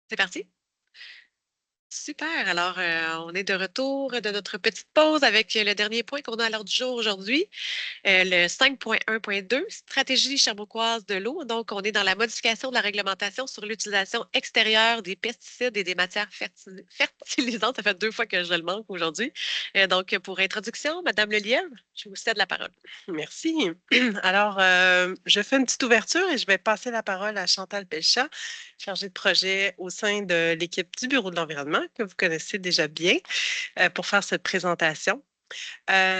C'est parti? Super. Alors, on est de retour de notre petite pause avec le dernier point qu'on a à l'ordre du jour aujourd'hui, le 5.1.2, stratégie cherbourgoise de l'eau. Donc, on est dans la modification de la réglementation sur l'utilisation extérieure des pesticides et des matières fertilisantes. Ça fait 2 fois que je le manque aujourd'hui. Donc, pour introduction, Madame Lelièvre, je vous cède la parole. Merci. Alors, je fais une petite ouverture et je vais passer la parole à Chantal Pelchat, chargée de projet au sein de l'équipe du Bureau de l'environnement, que vous connaissez déjà bien, pour faire cette présentation.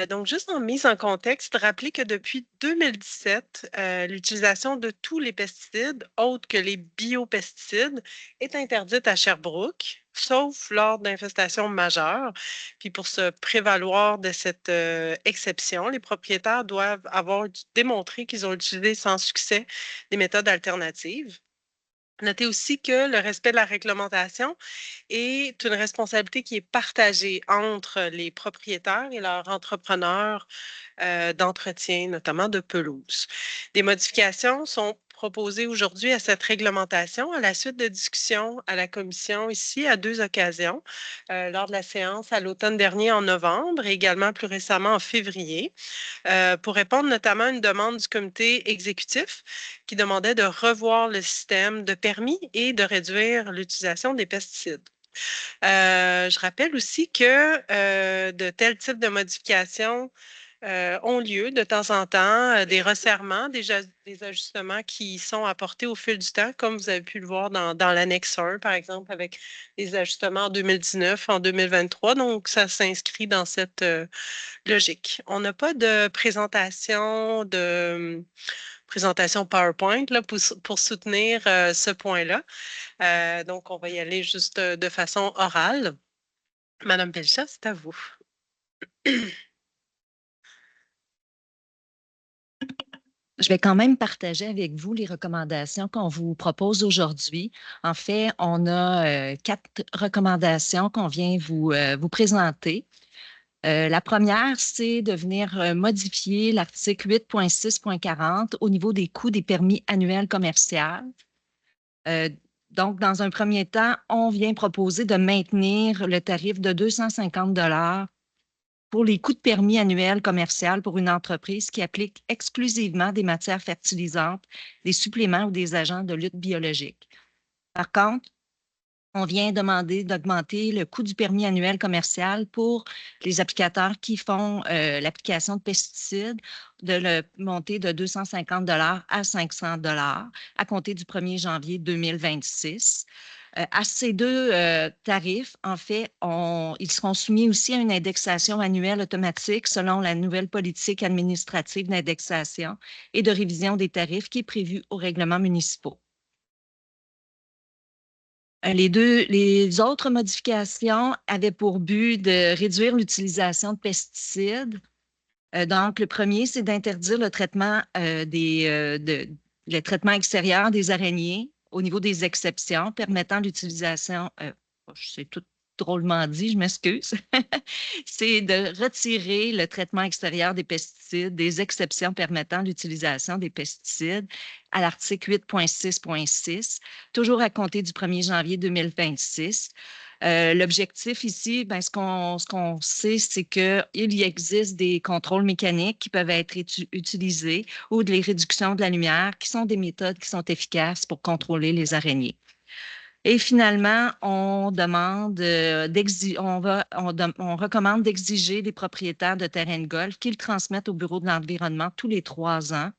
Donc, juste en mise en contexte, rappeler que depuis 2017, l'utilisation de tous les pesticides, autres que les biopesticides, est interdite à Sherbrooke, sauf lors d'infestations majeures. Puis pour se prévaloir de cette exception, les propriétaires doivent avoir démontré qu'ils ont utilisé sans succès des méthodes alternatives. Notez aussi que le respect de la réglementation est une responsabilité qui est partagée entre les propriétaires et leurs entrepreneurs d'entretien, notamment de pelouse. Des modifications sont proposées aujourd'hui à cette réglementation à la suite de discussions à la commission ici à 2 occasions, lors de la séance à l'automne dernier en novembre et également plus récemment en février, pour répondre notamment à une demande du comité exécutif qui demandait de revoir le système de permis et de réduire l'utilisation des pesticides. Je rappelle aussi que de tels types de modifications ont lieu de temps en temps, des resserrements, des ajustements qui sont apportés au fil du temps, comme vous avez pu le voir dans l'annexe 1, par exemple, avec des ajustements en 2019, en 2023. Donc, ça s'inscrit dans cette logique. On n'a pas de présentation PowerPoint là, pour soutenir ce point-là. Donc, on va y aller juste de façon orale. Madame Pelchat, c'est à vous. Je vais quand même partager avec vous les recommandations qu'on vous propose aujourd'hui. En fait, on a 4 recommandations qu'on vient vous présenter. La première, c'est de venir modifier l'article 8.6.40 au niveau des coûts des permis annuels commerciaux. Donc, dans un premier temps, on vient proposer de maintenir le tarif de 250 pour les coûts de permis annuels commerciaux pour une entreprise qui applique exclusivement des matières fertilisantes, des suppléments ou des agents de lutte biologique. Par contre, on vient demander d'augmenter le coût du permis annuel commercial pour les applicateurs qui font l'application de pesticides, de le monter de 250 à 500 à compter du 1er janvier 2026. À ces deux tarifs, en fait, ils seront soumis aussi à une indexation annuelle automatique selon la nouvelle politique administrative d'indexation et de révision des tarifs qui est prévue aux règlements municipaux. Les autres modifications avaient pour but de réduire l'utilisation de pesticides. Donc, le premier, c'est d'interdire le traitement le traitement extérieur des araignées au niveau des exceptions permettant l'utilisation, c'est tout drôlement dit, je m'excuse, c'est de retirer le traitement extérieur des pesticides, des exceptions permettant l'utilisation des pesticides à l'article 8.6.6, toujours à compter du 1er janvier 2026. L'objectif ici, ben, ce qu'on sait, c'est qu'il y existe des contrôles mécaniques qui peuvent être utilisés ou des réductions de la lumière qui sont des méthodes qui sont efficaces pour contrôler les araignées. Et finalement, on recommande d'exiger des propriétaires de terrains de golf qu'ils transmettent au Bureau de l'environnement tous les 3 ans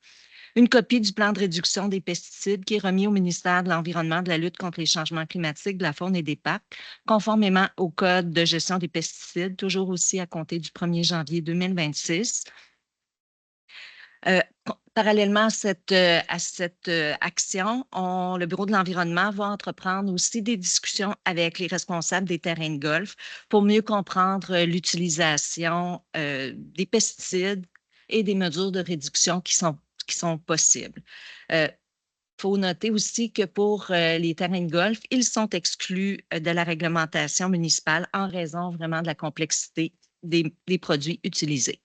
une copie du plan de réduction des pesticides qui est remis au ministère de l'Environnement, de la lutte contre les changements climatiques, de la faune et des parcs, conformément au Code de gestion des pesticides, toujours aussi à compter du 1er janvier 2026. Parallèlement à cette action, le Bureau de l'environnement va entreprendre aussi des discussions avec les responsables des terrains de golf pour mieux comprendre l'utilisation des pesticides et des mesures de réduction qui sont possibles. Il faut noter aussi que pour les terrains de golf, ils sont exclus de la réglementation municipale en raison vraiment de la complexité des produits utilisés.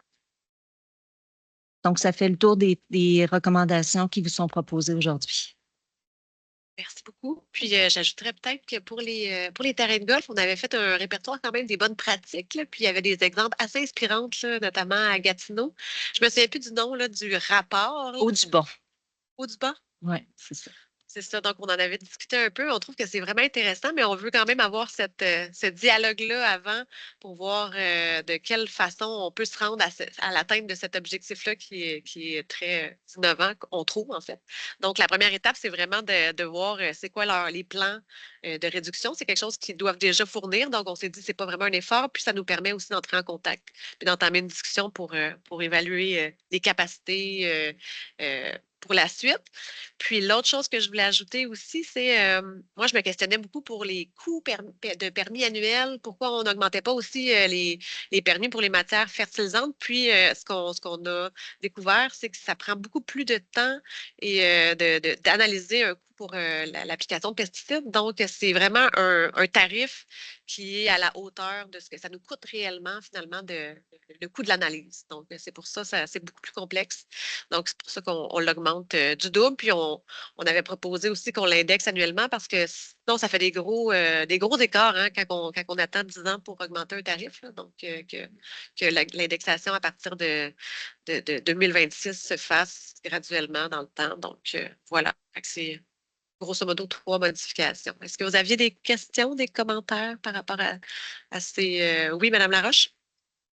Donc, ça fait le tour des recommandations qui vous sont proposées aujourd'hui. Merci beaucoup. Puis, j'ajouterais peut-être que pour les terrains de golf, on avait fait un répertoire quand même des bonnes pratiques, là, puis il y avait des exemples assez inspirants, là, notamment à Gatineau. Je me souviens plus du nom là, du rapport, là, Au du bon. au du bas. Oui, c'est ça. C'est ça, donc on en avait discuté un peu. On trouve que c'est vraiment intéressant, mais on veut quand même avoir ce dialogue-là avant pour voir de quelle façon on peut se rendre à l'atteinte de cet objectif-là qui est très innovant, on trouve en fait. Donc la première étape, c'est vraiment de voir c'est quoi les plans de réduction. C'est quelque chose qu'ils doivent déjà fournir. Donc on s'est dit c'est pas vraiment un effort, puis ça nous permet aussi d'entrer en contact puis d'entamer une discussion pour évaluer les capacités pour la suite. Puis l'autre chose que je voulais ajouter aussi, c'est, moi, je me questionnais beaucoup pour les coûts de permis annuels. Pourquoi on n'augmentait pas aussi les permis pour les matières fertilisantes? Puis, ce qu'on a découvert, c'est que ça prend beaucoup plus de temps et d'analyser un coût pour l'application de pesticides. Donc, c'est vraiment un tarif qui est à la hauteur de ce que ça nous coûte réellement, finalement, le coût de l'analyse. Donc, c'est pour ça, c'est beaucoup plus complexe. Donc, c'est pour ça qu'on l'augmente du double. Puis, on avait proposé aussi qu'on l'indexe annuellement parce que sinon, ça fait des gros écarts hein, quand on attend 10 ans pour augmenter un tarif. Là. Donc, que l'indexation à partir de 2026 se fasse graduellement dans le temps. Donc, voilà. Fait que c'est grosso modo 3 modifications. Est-ce que vous aviez des questions, des commentaires par rapport à ces... Oui, Madame Laroche?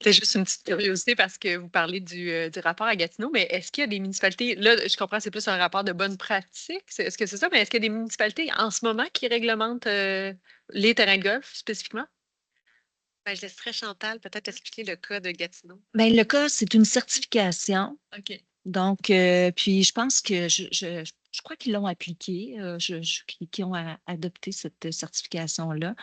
C'est juste une petite curiosité parce que vous parlez du rapport à Gatineau, mais est-ce qu'il y a des municipalités, là, je comprends, c'est plus un rapport de bonne pratique, est-ce que c'est ça, mais est-ce qu'il y a des municipalités en ce moment qui réglementent les terrains de golf spécifiquement? Ben, je laisserai Chantal peut-être expliquer le cas de Gatineau. Bien, le cas, c'est une certification. OK. Donc, puis je pense que je crois qu'ils l'ont appliqué, qu'ils ont adopté cette certification-là.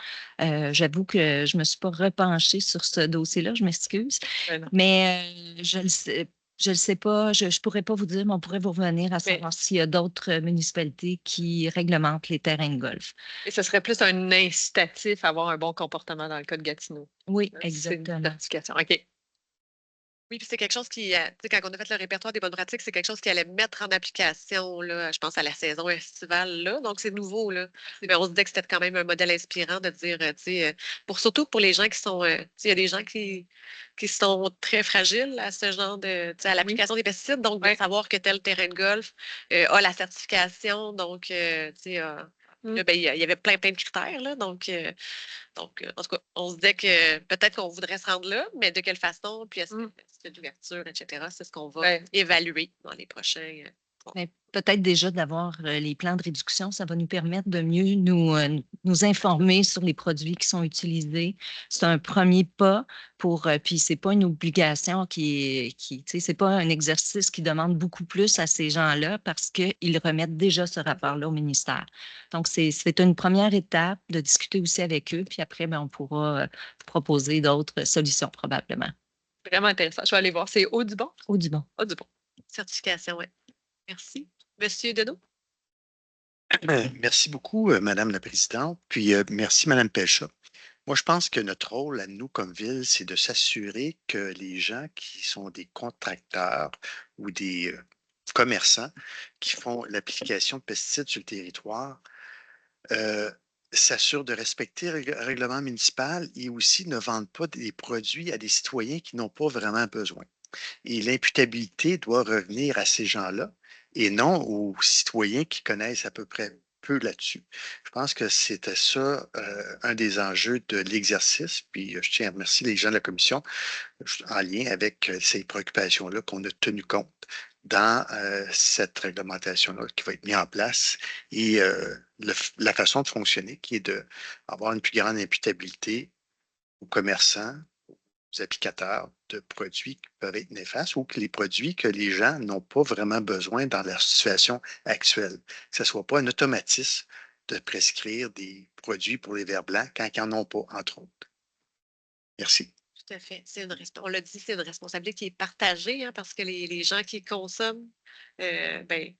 J'avoue que je ne me suis pas repenchée sur ce dossier-là, je m'excuse. Ben non. Mais je le sais pas, je ne pourrais pas vous dire, mais on pourrait vous revenir à Mais, savoir s'il y a d'autres municipalités qui réglementent les terrains de golf. et ce serait plus un incitatif à avoir un bon comportement dans le cas de Gatineau. Oui, C'est une exactement. certification. OK. Oui, puis c'est quelque chose qui, tu sais, quand on a fait le répertoire des bonnes pratiques, c'est quelque chose qui allait mettre en application, là, je pense à la saison estivale, là. Donc, c'est nouveau, là. Mais on se disait que c'était quand même un modèle inspirant de dire, tu sais, surtout pour les gens qui sont, tu sais, il y a des gens qui sont très fragiles à ce genre de, tu sais, à Oui. l'application des pesticides. Donc, de Ouais. savoir que tel terrain de golf a la certification. Donc, tu sais, là, ben, il y avait plein de critères, là. Donc, en tout cas, on se disait que peut-être qu'on voudrait se rendre là, mais de quelle façon, puis est-ce qu'il y a de l'ouverture, etc. C'est ce qu'on va Ben, évaluer dans les prochains. Mais peut-être déjà d'avoir les plans de réduction, ça va nous permettre de mieux nous informer sur les produits qui sont utilisés. C'est un premier pas puis c'est pas une obligation tu sais, c'est pas un exercice qui demande beaucoup plus à ces gens-là parce qu'ils remettent déjà ce rapport-là au ministère. Donc, c'est une première étape de discuter aussi avec eux, puis après, ben, on pourra proposer d'autres solutions probablement. vraiment intéressant. Je vais aller voir. C'est Audubon? Audubon. Audubon. Certification, oui. Merci. Monsieur Deneau? Merci beaucoup, Madame la Présidente. Puis merci, Madame Pelchat. Moi, je pense que notre rôle à nous comme ville, c'est de s'assurer que les gens qui sont des contracteurs ou des commerçants qui font l'application de pesticides sur le territoire euh, s'assurent de respecter le règlement municipal et aussi ne vendent pas des produits à des citoyens qui n'ont pas vraiment besoin. Et l'imputabilité doit revenir à ces gens-là et non aux citoyens qui connaissent à peu près peu là-dessus. Je pense que c'était ça un des enjeux de l'exercice. Puis je tiens à remercier les gens de la commission en lien avec ces préoccupations-là qu'on a tenu compte dans cette réglementation-là qui va être mise en place et la façon de fonctionner qui est d'avoir une plus grande imputabilité aux commerçants, aux applicateurs de produits qui peuvent être néfastes ou que les produits que les gens n'ont pas vraiment besoin dans leur situation actuelle. Que ce ne soit pas un automatisme de prescrire des produits pour les vers blancs quand ils n'en ont pas, entre autres. Merci. Tout à fait. On l'a dit, c'est une responsabilité qui est partagée hein, parce que les gens qui consomment, ben,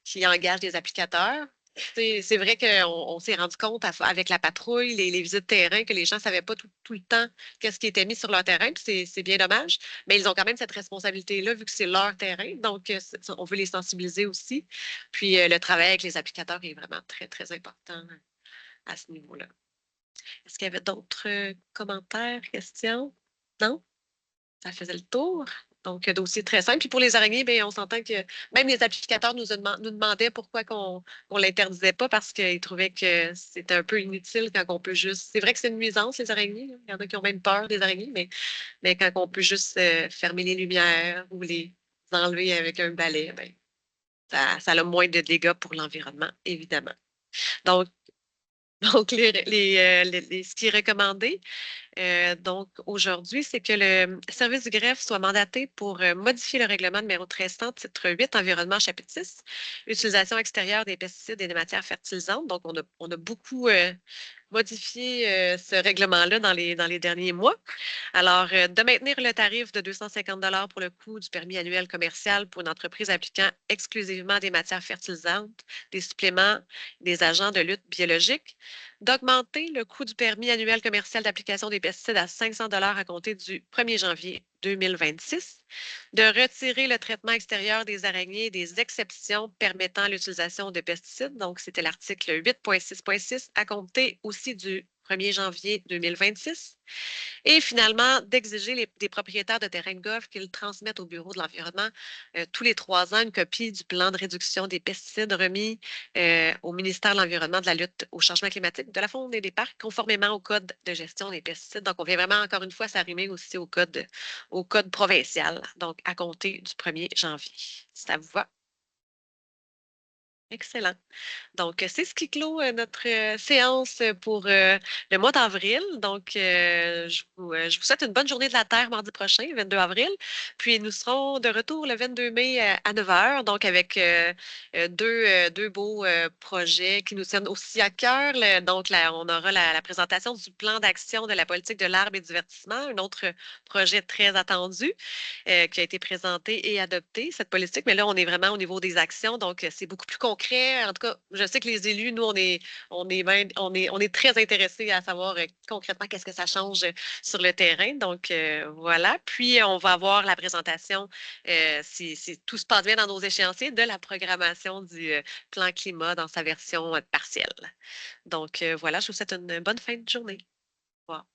qui engagent des applicateurs C'est vrai qu'on s'est rendu compte avec la patrouille, les visites de terrain, que les gens ne savaient pas tout le temps qu'est-ce qui était mis sur leur terrain, puis c'est bien dommage. Mais ils ont quand même cette responsabilité-là, vu que c'est leur terrain. Donc, on veut les sensibiliser aussi. Puis, le travail avec les applicateurs est vraiment très, très important à ce niveau-là. Est-ce qu'il y avait d'autres commentaires, questions? Non? Ça faisait le tour. Donc, dossier très simple. Puis pour les araignées, bien, on s'entend que même les applicateurs nous demandaient pourquoi qu'on ne l'interdisait pas parce qu'ils trouvaient que c'était un peu inutile quand on peut juste. C'est vrai que c'est une nuisance, les araignées, là. Il y en a qui ont même peur des araignées, mais quand on peut juste fermer les lumières ou les enlever avec un balai, bien, ça a moins de dégâts pour l'environnement, évidemment. Donc, donc ce qui est recommandé, donc, aujourd'hui, c'est que le service du greffe soit mandaté pour modifier le règlement numéro 1300, titre 8, environnement, chapitre 6, utilisation extérieure des pesticides et des matières fertilisantes. Donc, on a beaucoup modifié ce règlement-là dans les derniers mois. Alors, de maintenir le tarif de 250 pour le coût du permis annuel commercial pour une entreprise appliquant exclusivement des matières fertilisantes, des suppléments, des agents de lutte biologique, d'augmenter le coût du permis annuel commercial d'application des pesticides à 500 à compter du 1er janvier 2026, de retirer le traitement extérieur des araignées et des exceptions permettant l'utilisation de pesticides. Donc, c'était l'article 8.6.6 à compter aussi du 1er janvier 2026. Et finalement, d'exiger des propriétaires de terrains de golf qu'ils transmettent au Bureau de l'environnement tous les 3 ans une copie du plan de réduction des pesticides remis au ministère de l'Environnement, de la lutte au changement climatique, de la faune et des parcs, conformément au Code de gestion des pesticides. Donc, on vient vraiment, encore une fois, s'arrimer aussi au code provincial, donc à compter du 1er janvier. Si ça vous va? Excellent. Donc, c'est ce qui clôt notre séance pour le mois d'avril. Donc, je vous souhaite une bonne journée de la Terre mardi prochain, 22 avril. Puis, nous serons de retour le 22 mai à 9 h, donc avec deux beaux projets qui nous tiennent aussi à cœur. Donc, là, on aura la présentation du plan d'action de la politique de l'arbre et du divertissement, un autre projet très attendu qui a été présenté et adopté, cette politique. Mais là, on est vraiment au niveau des actions, donc c'est beaucoup plus concret. En tout cas, je sais que les élus, nous, on est très intéressés à savoir concrètement qu'est-ce que ça change sur le terrain. Donc, voilà. Puis, on va avoir la présentation, si tout se passe bien dans nos échéanciers, de la programmation du plan climat dans sa version partielle. Donc, voilà, je vous souhaite une bonne fin de journée. Au revoir.